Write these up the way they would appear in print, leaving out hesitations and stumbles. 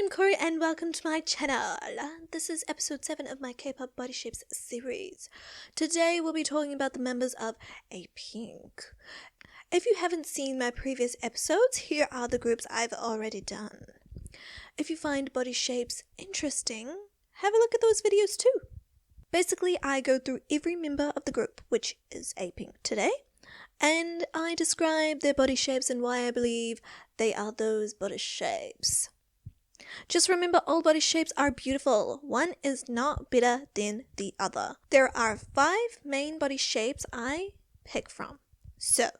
I'm Kori and welcome to my channel. This is episode 7 of my K-pop body shapes series. Today we'll be talking about the members of Apink. If you haven't seen my previous episodes, here are the groups I've already done. If you find body shapes interesting, have a look at those videos too. Basically, I go through every member of the group, which is Apink today, and I describe their body shapes and why I believe they are those body shapes. Just remember, all body shapes are beautiful. One is not better than the other. There are 5 main body shapes I pick from. So,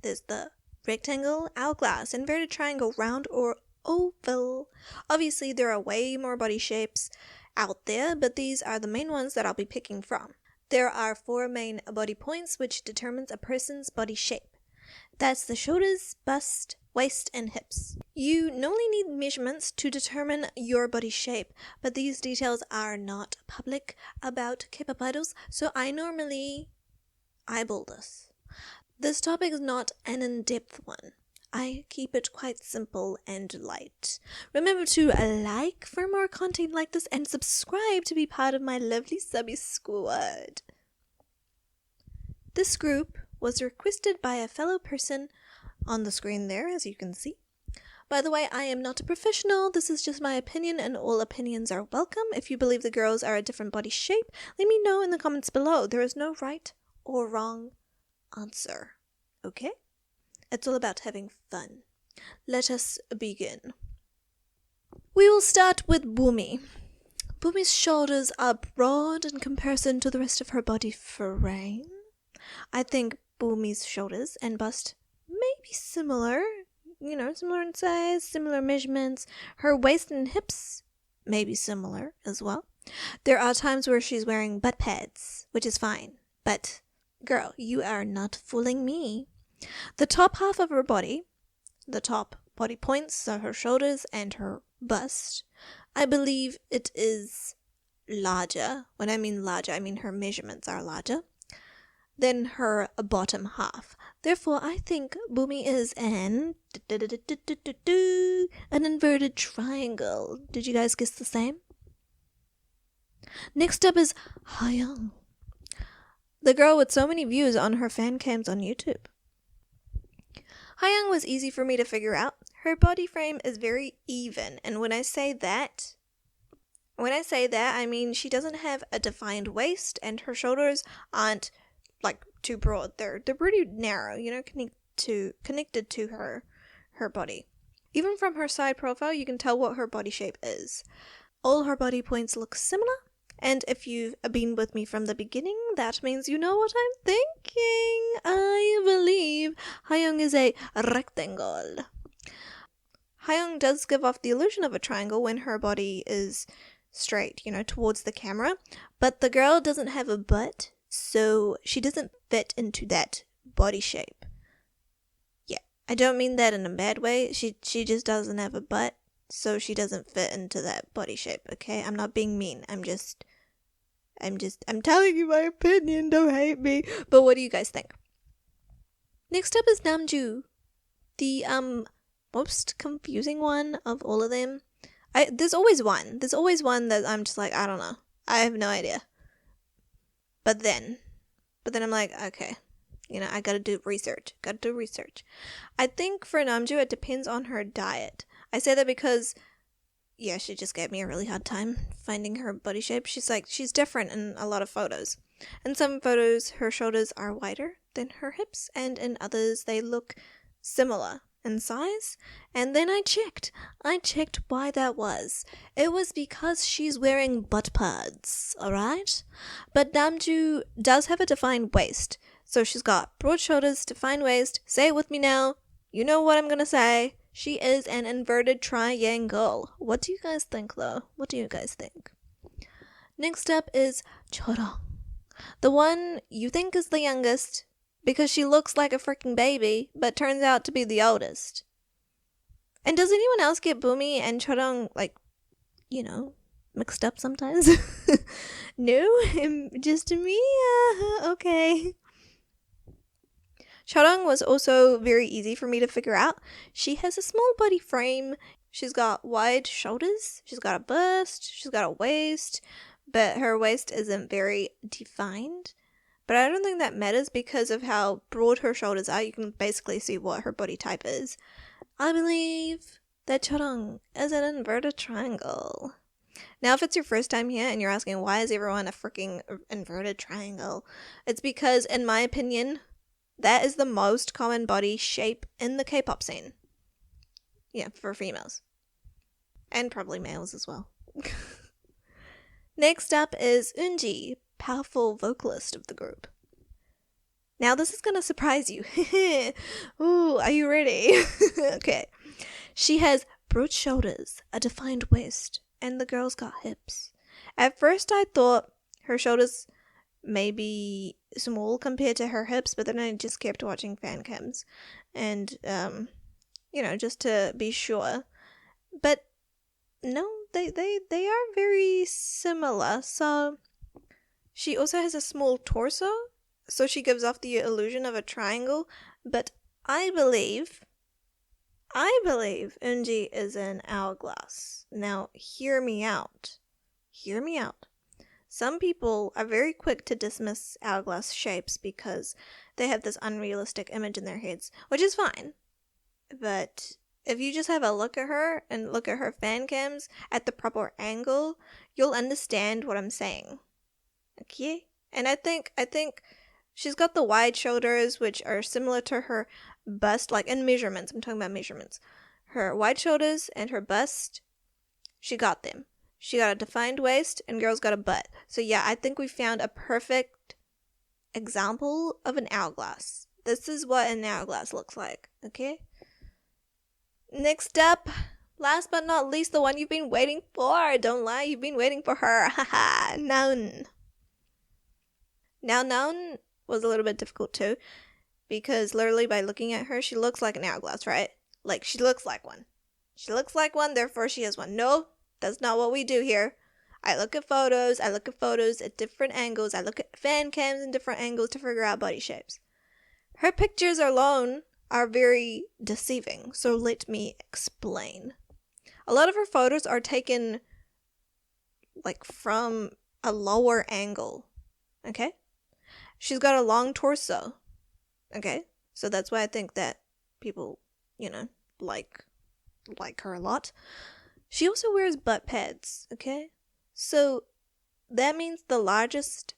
there's the rectangle, hourglass, inverted triangle, round, or oval. Obviously, there are way more body shapes out there, but these are the main ones that I'll be picking from. There are 4 main body points which determines a person's body shape. That's the shoulders, bust, waist, and hips. You normally need measurements to determine your body shape, but these details are not public about K-pop idols, so I normally eyeball this. This topic is not an in-depth one. I keep it quite simple and light. Remember to like for more content like this and subscribe to be part of my lovely subby squad. This group was requested by a fellow person on the screen there, as you can see. By the way, I am not a professional. This is just my opinion, and all opinions are welcome. If you believe the girls are a different body shape, let me know in the comments below. There is no right or wrong answer. Okay? It's all about having fun. Let us begin. We will start with Boomi. Boomi's shoulders are broad in comparison to the rest of her body frame. I think Boomi's shoulders and bust may be similar, similar in size, similar measurements. Her waist and hips may be similar as well. There are times where she's wearing butt pads, which is fine. But, girl, you are not fooling me. The top half of her body, the top body points, so her shoulders and her bust, I believe it is larger. When I mean larger, I mean her measurements are larger than her bottom half. Therefore, I think Boomi is an inverted triangle. Did you guys guess the same? Next up is Hyung, the girl with so many views on her fan cams on YouTube. Hyung was easy for me to figure out. Her body frame is very even, and when I say that, I mean she doesn't have a defined waist, and her shoulders aren't like too broad. They're pretty narrow, connected to her body. Even from her side profile, you can tell what her body shape is. All her body points look similar, and if you've been with me from the beginning, that means you know what I'm thinking. I believe Hyung is a rectangle. Hyung does give off the illusion of a triangle when her body is straight, towards the camera, but the girl doesn't have a butt, so she doesn't fit into that body shape. Yeah, I don't mean that in a bad way. She just doesn't have a butt, so she doesn't fit into that body shape, okay? I'm not being mean. I'm telling you my opinion, don't hate me. But what do you guys think? Next up is Namjoo, the most confusing one of all of them. There's always one that I'm just like, I don't know. I have no idea. But then I'm like, okay, I gotta do research. I think for Namjoo, it depends on her diet. I say that because, yeah, she just gave me a really hard time finding her body shape. She's different in a lot of photos. In some photos, her shoulders are wider than her hips, and in others, they look similar in size. And then I checked why that was. It was because she's wearing butt pads, alright? But Namjoo does have a defined waist. So she's got broad shoulders, defined waist. Say it with me now. You know what I'm gonna say. She is an inverted triangle. What do you guys think, though? What do you guys think? Next up is Chaerin, the one you think is the youngest because she looks like a freaking baby, but turns out to be the oldest. And does anyone else get Boomi and Chaerin, mixed up sometimes? No? Just me? Okay. Chaerin was also very easy for me to figure out. She has a small body frame She's got wide shoulders, she's got a bust, she's got a waist, but her waist isn't very defined. But I don't think that matters because of how broad her shoulders are. You can basically see what her body type is. I believe that Chaerin is an inverted triangle. Now, if it's your first time here and you're asking why is everyone a freaking inverted triangle, it's because, in my opinion, that is the most common body shape in the K-pop scene. Yeah, for females. And probably males as well. Next up is Enji, powerful vocalist of the group. Now this is gonna surprise you. Ooh, are you ready? Okay. She has broad shoulders, a defined waist, and the girl's got hips. At first I thought her shoulders may be small compared to her hips, but then I just kept watching fan cams and just to be sure. But no, they are very similar. So she also has a small torso, so she gives off the illusion of a triangle, but I believe Enji is an hourglass. Now, hear me out. Hear me out. Some people are very quick to dismiss hourglass shapes because they have this unrealistic image in their heads, which is fine. But if you just have a look at her and look at her fan cams at the proper angle, you'll understand what I'm saying. Okay? And I think she's got the wide shoulders, which are similar to her bust, like in measurements. I'm talking about measurements. Her wide shoulders and her bust, she got them. She got a defined waist, and girl's got a butt. So yeah, I think we found a perfect example of an hourglass. This is what an hourglass looks like, okay? Next up, last but not least, the one you've been waiting for. Don't lie, you've been waiting for her. Haha, Naeun. Now, Naeun was a little bit difficult too, because literally by looking at her, she looks like an hourglass, right? Like, she looks like one. She looks like one, therefore she is one. No, that's not what we do here. I look at photos at different angles. I look at fan cams in different angles to figure out body shapes. Her pictures alone are very deceiving, so let me explain. A lot of her photos are taken like from a lower angle, okay? She's got a long torso, okay? So that's why I think that people, like her a lot. She also wears butt pads, okay? So that means the largest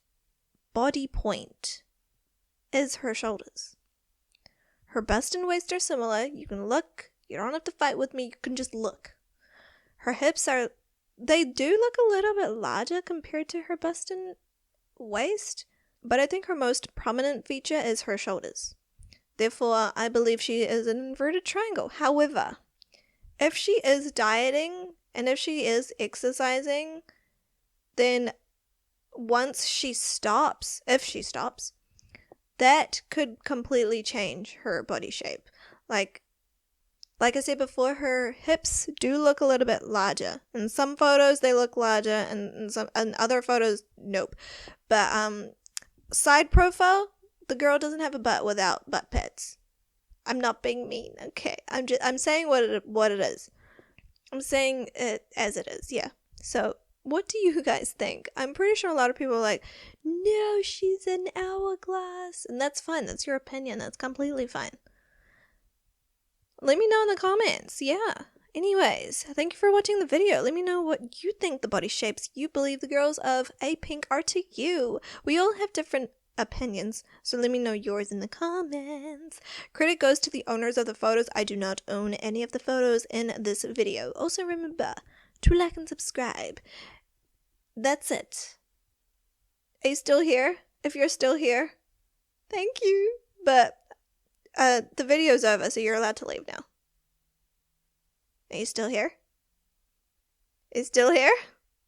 body point is her shoulders. Her bust and waist are similar. You can look. You don't have to fight with me. You can just look. Her hips they do look a little bit larger compared to her bust and waist, but I think her most prominent feature is her shoulders. Therefore, I believe she is an inverted triangle. However, if she is dieting and if she is exercising, then once she stops, if she stops, that could completely change her body shape. Like I said before, her hips do look a little bit larger. In some photos, they look larger, and in other photos, nope. But side profile, the girl doesn't have a butt without butt pads. I'm not being mean, okay? I'm saying what it is. I'm saying it as it is, yeah. So, what do you guys think? I'm pretty sure a lot of people are like, no, she's an hourglass. And that's fine. That's your opinion. That's completely fine. Let me know in the comments. Yeah. Anyways, thank you for watching the video. Let me know what you think the body shapes you believe the girls of Apink are to you. We all have different opinions, so let me know yours in the comments. Credit goes to the owners of the photos. I do not own any of the photos in this video. Also remember to like and subscribe. That's it. Are you still here? If you're still here, thank you. But the video's over, so you're allowed to leave now. Are you still here? Are you still here?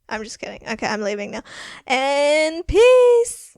I'm just kidding. Okay, I'm leaving now. And peace!